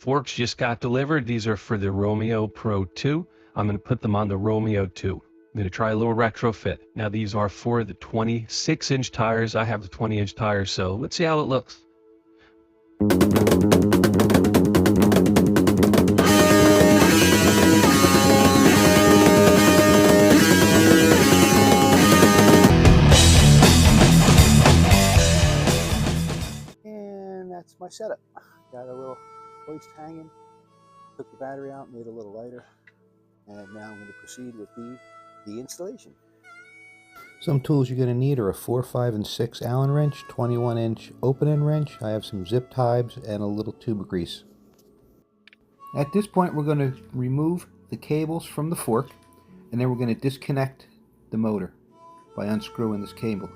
forks just got delivered. These are for the Romeo Pro 2. I'm going to put them on the Romeo 2. I'm going to try a little retrofit. Now these are for the 26-inch tires. I have the 20-inch tires, so let's see how it looks. And that's my setup. Got a little hoist hanging, took the battery out, made it a little lighter, and now I'm going to proceed with the installation. Some tools you're going to need are a 4, 5, and 6 Allen wrench, 21-inch open-end wrench. I have some zip ties and a little tube of grease. At this point, we're going to remove the cables from the fork, and then we're going to disconnect the motor by unscrewing this cable.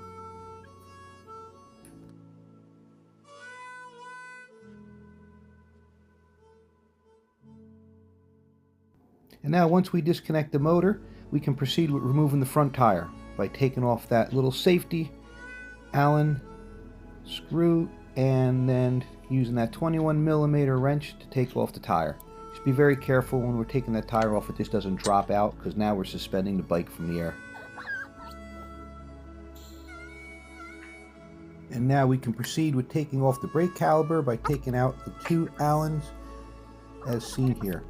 And now once we disconnect the motor, we can proceed with removing the front tire by taking off that little safety Allen screw and then using that 21mm wrench to take off the tire. Just be very careful when we're taking that tire off, it just doesn't drop out, because now we're suspending the bike from the air. And now we can proceed with taking off the brake caliper by taking out the 2 Allens as seen here.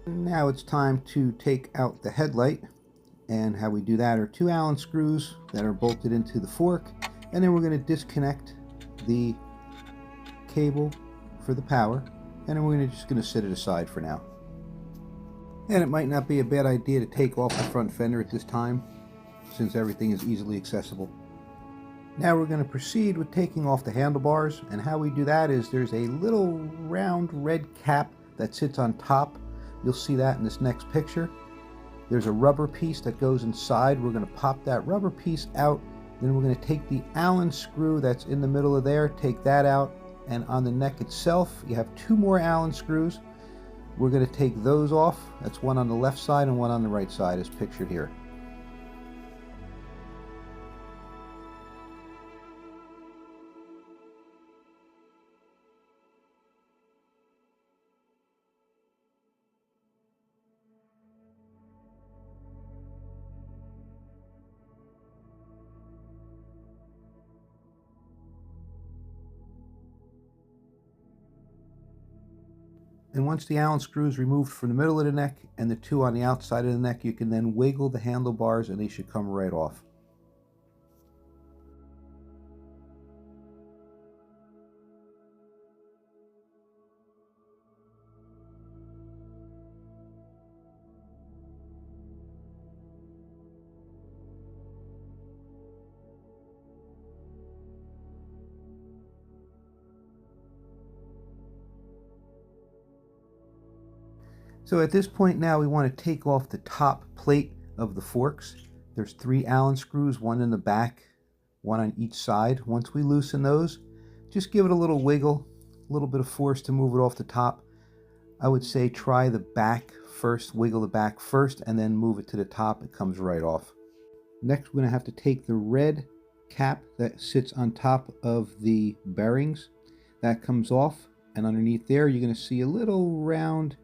Now it's time to take out the headlight, and how we do that are 2 Allen screws that are bolted into the fork, and then we're going to disconnect the cable for the power, and then we're just going to set it aside for now. And it might not be a bad idea to take off the front fender at this time, since everything is easily accessible. Now we're going to proceed with taking off the handlebars, and how we do that is there's a little round red cap that sits on top. You'll see that in this next picture. There's a rubber piece that goes inside. We're going to pop that rubber piece out. Then we're going to take the Allen screw that's in the middle of there, take that out, and on the neck itself, you have 2 more Allen screws. We're going to take those off. That's one on the left side and one on the right side as pictured here. And once the Allen screw is removed from the middle of the neck and the 2 on the outside of the neck, you can then wiggle the handlebars and they should come right off. So at this point now we want to take off the top plate of the forks. There's 3 Allen screws, one in the back, one on each side. Once we loosen those, just give it a little wiggle, a little bit of force to move it off the top. I would say try the back first, wiggle the back first, and then move it to the top. It comes right off. Next we're going to have to take the red cap that sits on top of the bearings. That comes off, and underneath there you're going to see a little round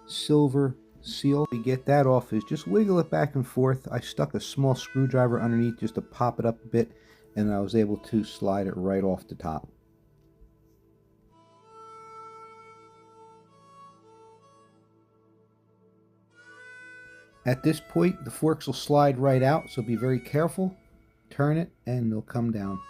silver seal. To get that off is just wiggle it back and forth. I stuck a small screwdriver underneath just to pop it up a bit, and I was able to slide it right off the top. At this point the forks will slide right out, so be very careful. Turn it and they'll come down.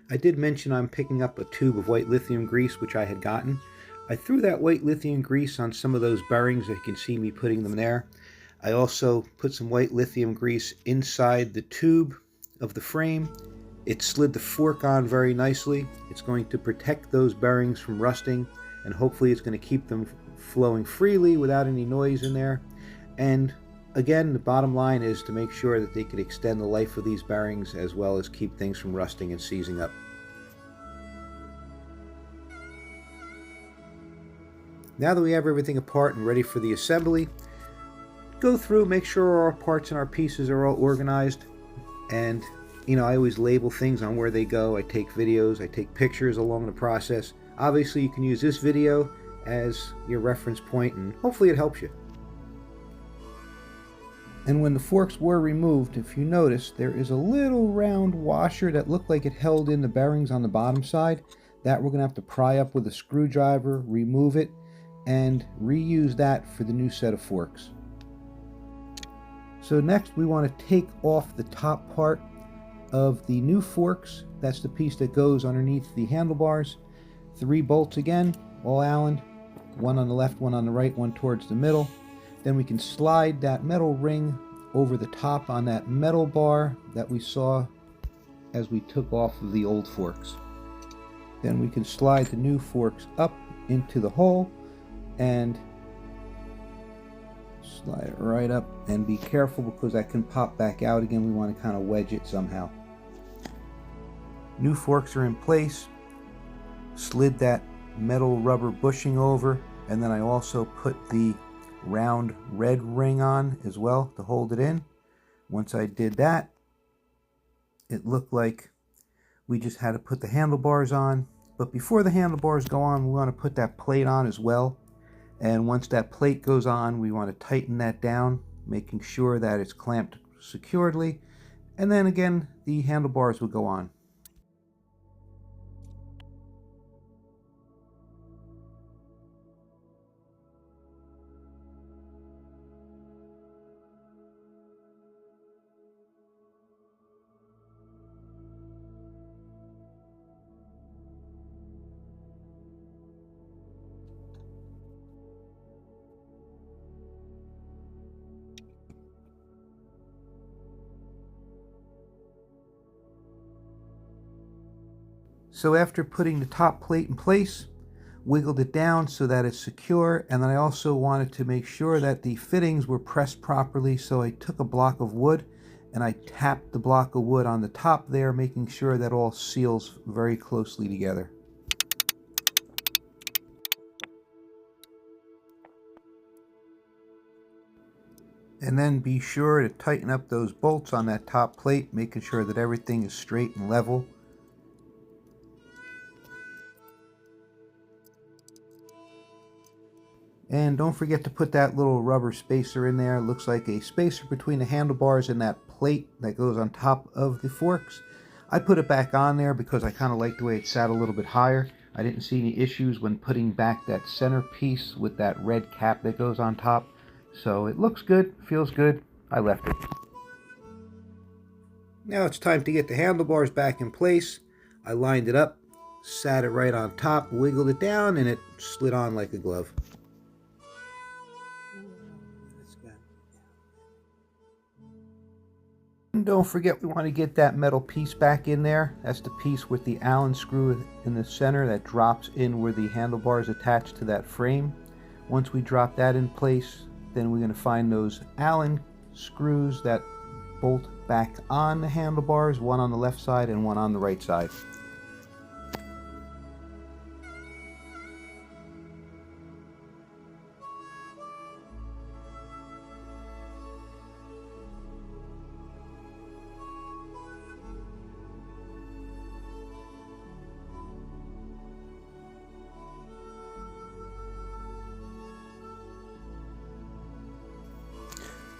I did mention I'm picking up a tube of white lithium grease, which I had gotten. I threw that white lithium grease on some of those bearings, that you can see me putting them there. I also put some white lithium grease inside the tube of the frame. It slid the fork on very nicely. It's going to protect those bearings from rusting, and hopefully it's going to keep them flowing freely without any noise in there. And again, the bottom line is to make sure that they could extend the life of these bearings as well as keep things from rusting and seizing up. Now that we have everything apart and ready for the assembly, go through, make sure our parts and our pieces are all organized. And I always label things on where they go. I take videos, I take pictures along the process. Obviously, you can use this video as your reference point, and hopefully it helps you. And when the forks were removed, if you notice, there is a little round washer that looked like it held in the bearings on the bottom side. That we're going to have to pry up with a screwdriver, remove it, and reuse that for the new set of forks. So next we want to take off the top part of the new forks. That's the piece that goes underneath the handlebars. 3 bolts again, all Allen, one on the left, one on the right, one towards the middle. Then we can slide that metal ring over the top on that metal bar that we saw as we took off of the old forks. Then we can slide the new forks up into the hole and slide it right up, and be careful because that can pop back out again. We want to kind of wedge it somehow. New forks are in place. Slid that metal rubber bushing over, and then I also put the round red ring on as well to hold it in. Once I did that, it looked like we just had to put the handlebars on. But before the handlebars go on, we want to put that plate on as well. And once that plate goes on, we want to tighten that down, making sure that it's clamped securely. And then again, the handlebars will go on. So after putting the top plate in place, wiggled it down so that it's secure, and then I also wanted to make sure that the fittings were pressed properly, so I took a block of wood and I tapped the block of wood on the top there, making sure that all seals very closely together. And then be sure to tighten up those bolts on that top plate, making sure that everything is straight and level. And don't forget to put that little rubber spacer in there. It looks like a spacer between the handlebars and that plate that goes on top of the forks. I put it back on there because I kind of like the way it sat a little bit higher. I didn't see any issues when putting back that center piece with that red cap that goes on top. So it looks good, feels good. I left it. Now it's time to get the handlebars back in place. I lined it up, sat it right on top, wiggled it down, and it slid on like a glove. Don't forget, we want to get that metal piece back in there. That's the piece with the Allen screw in the center that drops in where the handlebars attached to that frame. Once we drop that in place, then we're going to find those Allen screws that bolt back on the handlebars, one on the left side and one on the right side.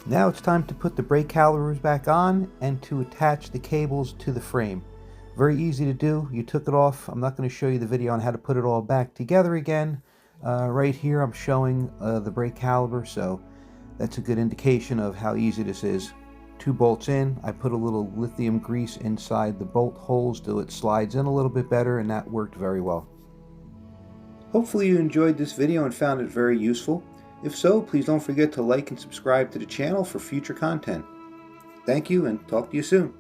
Now it's time to put the brake calipers back on and to attach the cables to the frame. Very easy to do. You took it off. I'm not going to show you the video on how to put it all back together again. Right here I'm showing the brake caliper, so that's a good indication of how easy this is. 2 bolts in. I put a little lithium grease inside the bolt holes so it slides in a little bit better, and that worked very well. Hopefully you enjoyed this video and found it very useful. If so, please don't forget to like and subscribe to the channel for future content. Thank you, and talk to you soon.